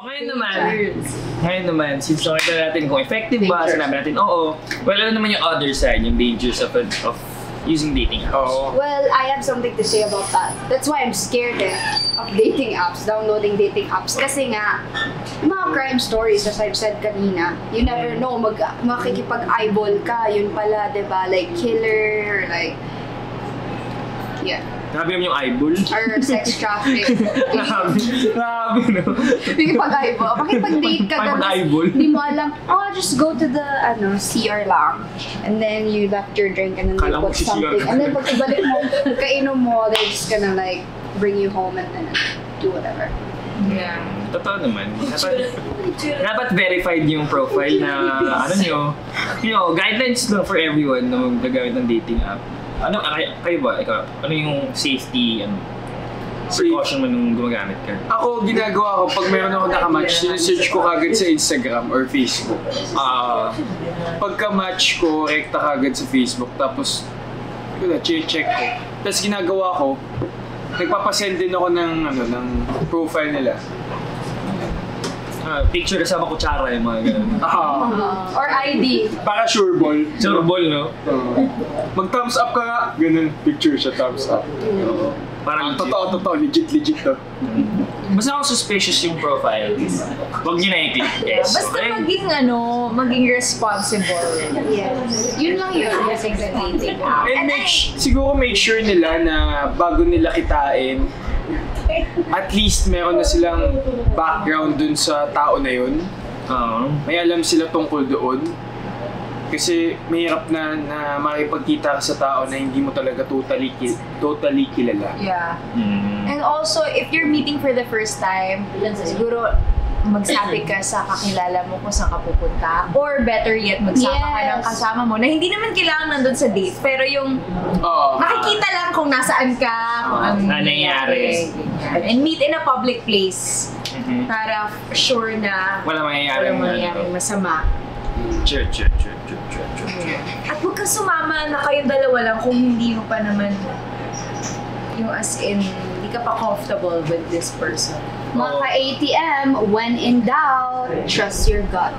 Ngayon naman, since nakita natin kung effective ba, sinabi natin oo. Well, ano naman yung other side, yung dangers of using dating apps? Well, I have something to say about that. That's why I'm scared of dating apps, downloading dating apps. Kasi nga, mga crime stories, as I've said kanina, you never know, makikipag-eyeball ka, yun pala, diba? Like killer, or like, yeah. Grabe yung eyeball. Or sex traffic. Grabe, no? Makikipag-eyeball. Makikipag-date ka Eyeball? Hindi mo alam, just go to the CR lang. And then you left your drink and then they put something. And then pag ibalik mo, kainom mo, they're just gonna like bring you home and then do whatever. Yeah. Totoo naman. Dapat verified yung profile na guidelines lang for everyone na magagamit ng dating app. Kayo ba? Ikaw, ano yung safety, precaution mo nung gumagamit ka? Ako, ginagawa ko, pag meron ako nakamatch, sinesearch ko kagad sa Instagram or Facebook. Pagka-match ko, rekta kagad sa Facebook, tapos, check ko. Tapos ginagawa ko, nagpapasend din ako ng profile nila. Picture kasama kutsara yung mga ganun. Or ID. Para sure ball. Sure ball, no? Mag-thumbs up ka nga. Ganun, picture siya, thumbs up. Parang totoo, legit to. Basta ako suspicious yung profile. Huwag nyo na i-click, guys. Basta maging responsible. Yes. Yun lang yun. Using the dating app. And siguro make sure nila na bago nila kitain, at least meron na silang background dun sa tao na yun. May alam sila tungkol doon. Kasi mahirap na makipagkita ka sa tao na hindi mo talaga totally kilala. Yeah. And also, if you're meeting for the first time, siguro magsabi ka sa kakilala mo kung saan ka pupunta. Or better yet, magsama ka ng kasama mo na hindi naman kailangan nandun sa date. Pero yung makikita lang kung nasaan ka, kung ano nangyayari. And meet in a public place. Para sure na wala mangyayaring masama. Sure. At huwag ka sumama na kayong dalawa lang kung hindi mo pa naman yung as in, hindi ka pa comfortable with this person. Mga ka-ATM, when in doubt, trust your gut.